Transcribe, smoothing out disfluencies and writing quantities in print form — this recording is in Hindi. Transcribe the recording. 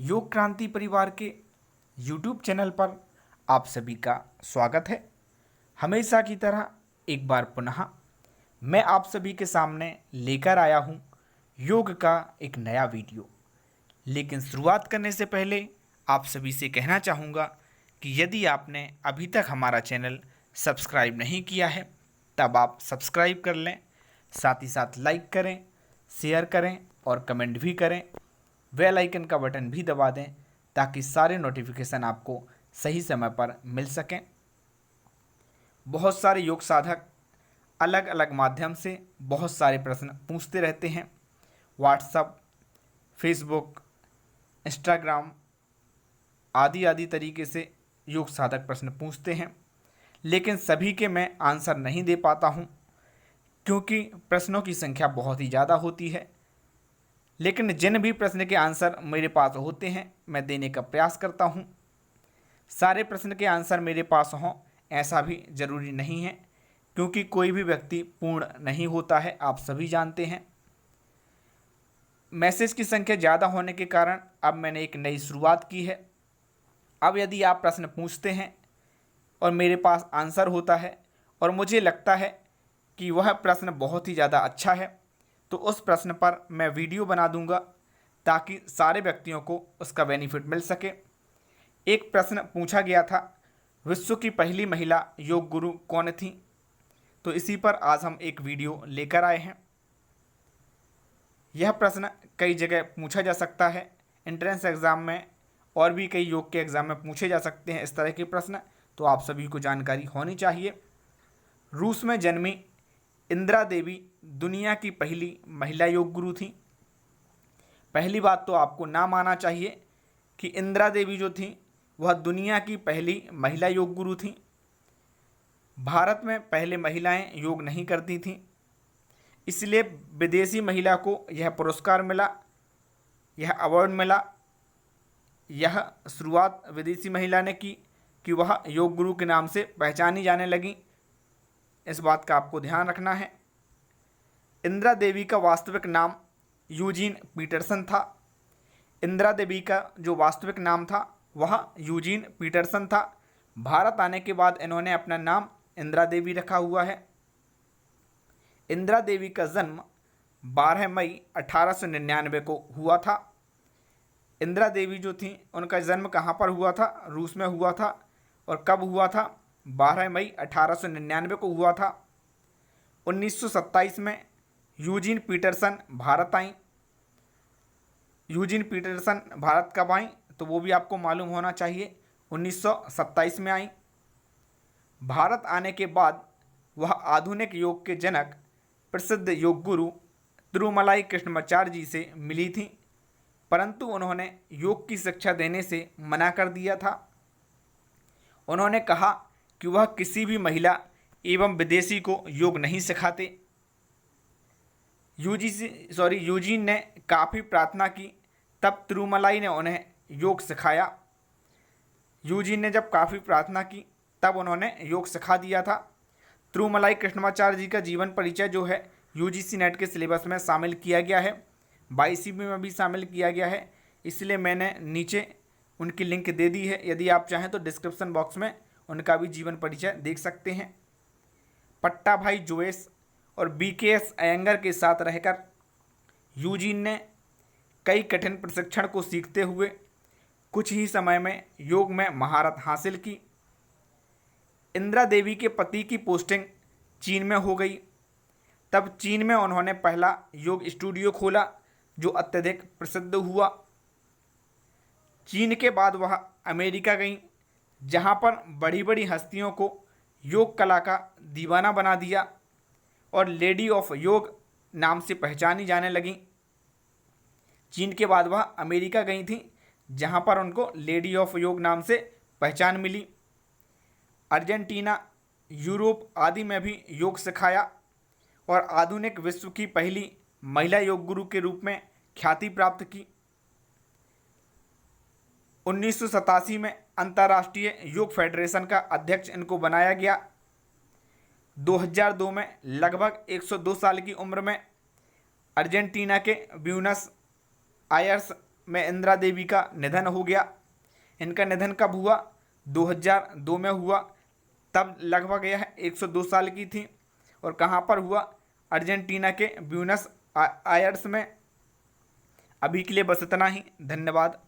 योग क्रांति परिवार के YouTube चैनल पर आप सभी का स्वागत है। हमेशा की तरह एक बार पुनः मैं आप सभी के सामने लेकर आया हूँ योग का एक नया वीडियो। लेकिन शुरुआत करने से पहले आप सभी से कहना चाहूँगा कि यदि आपने अभी तक हमारा चैनल सब्सक्राइब नहीं किया है तब आप सब्सक्राइब कर लें, साथ ही साथ लाइक करें, शेयर करें और कमेंट भी करें। बेल आइकन का बटन भी दबा दें ताकि सारे नोटिफिकेशन आपको सही समय पर मिल सकें। बहुत सारे योग साधक अलग अलग माध्यम से बहुत सारे प्रश्न पूछते रहते हैं। व्हाट्सएप, फेसबुक, इंस्टाग्राम आदि आदि तरीके से योग साधक प्रश्न पूछते हैं, लेकिन सभी के मैं आंसर नहीं दे पाता हूँ क्योंकि प्रश्नों की संख्या बहुत ही ज़्यादा होती है। लेकिन जिन भी प्रश्न के आंसर मेरे पास होते हैं मैं देने का प्रयास करता हूँ। सारे प्रश्न के आंसर मेरे पास हों ऐसा भी ज़रूरी नहीं है क्योंकि कोई भी व्यक्ति पूर्ण नहीं होता है, आप सभी जानते हैं। मैसेज की संख्या ज़्यादा होने के कारण अब मैंने एक नई शुरुआत की है। अब यदि आप प्रश्न पूछते हैं और मेरे पास आंसर होता है और मुझे लगता है कि वह प्रश्न बहुत ही ज़्यादा अच्छा है तो उस प्रश्न पर मैं वीडियो बना दूंगा ताकि सारे व्यक्तियों को उसका बेनिफिट मिल सके। एक प्रश्न पूछा गया था, विश्व की पहली महिला योग गुरु कौन थी? तो इसी पर आज हम एक वीडियो लेकर आए हैं। यह प्रश्न कई जगह पूछा जा सकता है, एंट्रेंस एग्ज़ाम में और भी कई योग के एग्ज़ाम में पूछे जा सकते हैं इस तरह के प्रश्न, तो आप सभी को जानकारी होनी चाहिए। रूस में जन्मी इंदिरा देवी दुनिया की पहली महिला योग गुरु थी। पहली बात तो आपको ना मानना चाहिए कि इंदिरा देवी जो थी वह दुनिया की पहली महिला योग गुरु थी। भारत में पहले महिलाएं योग नहीं करती थीं, इसलिए विदेशी महिला को यह पुरस्कार मिला, यह अवार्ड मिला। यह शुरुआत विदेशी महिला ने की कि वह योग गुरु के नाम से पहचानी जाने लगी। इस बात का आपको ध्यान रखना है। इंदिरा देवी का वास्तविक नाम यूजीन पीटरसन था। इंदिरा देवी का जो वास्तविक नाम था वह यूजीन पीटरसन था। भारत आने के बाद इन्होंने अपना नाम इंदिरा देवी रखा हुआ है। इंदिरा देवी का जन्म 12 मई 1899 को हुआ था। इंदिरा देवी जो थी उनका जन्म कहाँ पर हुआ था? रूस में हुआ था। और कब हुआ था? 12 मई 1899 को हुआ था। 1927 में यूजीन पीटरसन भारत आई। यूजीन पीटरसन भारत कब आई तो वो भी आपको मालूम होना चाहिए, 1927 में आई। भारत आने के बाद वह आधुनिक योग के जनक प्रसिद्ध योग गुरु तिरुमलाई कृष्णमाचार्य जी से मिली थी, परंतु उन्होंने योग की शिक्षा देने से मना कर दिया था। उन्होंने कहा कि वह किसी भी महिला एवं विदेशी को योग नहीं सिखाते। यूजीन ने काफ़ी प्रार्थना की, तब तिरुमलाई ने उन्हें योग सिखाया। यूजीन ने जब काफ़ी प्रार्थना की तब उन्होंने योग सिखा दिया था। तिरुमलाई कृष्णमाचार्य जी का जीवन परिचय जो है यूजीसी नेट के सिलेबस में शामिल किया गया है, 22वीं में भी शामिल किया गया है, इसलिए मैंने नीचे उनकी लिंक दे दी है। यदि आप चाहें तो डिस्क्रिप्शन बॉक्स में उनका भी जीवन परिचय देख सकते हैं। पट्टा भाई जोएस और बीकेएस अयंगर के साथ रहकर यूजीन ने कई कठिन प्रशिक्षण को सीखते हुए कुछ ही समय में योग में महारत हासिल की। इंदिरा देवी के पति की पोस्टिंग चीन में हो गई। तब चीन में उन्होंने पहला योग स्टूडियो खोला जो अत्यधिक प्रसिद्ध हुआ। चीन के बाद वह अमेरिका गई, जहां पर बड़ी बड़ी हस्तियों को योग कला का दीवाना बना दिया और लेडी ऑफ योग नाम से पहचानी जाने लगी। चीन के बाद वह अमेरिका गई थी, जहां पर उनको लेडी ऑफ योग नाम से पहचान मिली। अर्जेंटीना, यूरोप आदि में भी योग सिखाया और आधुनिक विश्व की पहली महिला योग गुरु के रूप में ख्याति प्राप्त की। 1987 में अंतर्राष्ट्रीय योग फेडरेशन का अध्यक्ष इनको बनाया गया। 2002 में लगभग 102 साल की उम्र में अर्जेंटीना के ब्यूनस आयर्स में इंदिरा देवी का निधन हो गया। इनका निधन कब हुआ? 2002 में हुआ। तब लगभग यह 102 साल की थी। और कहाँ पर हुआ? अर्जेंटीना के ब्यूनस आयर्स में। अभी के लिए बस इतना ही। धन्यवाद।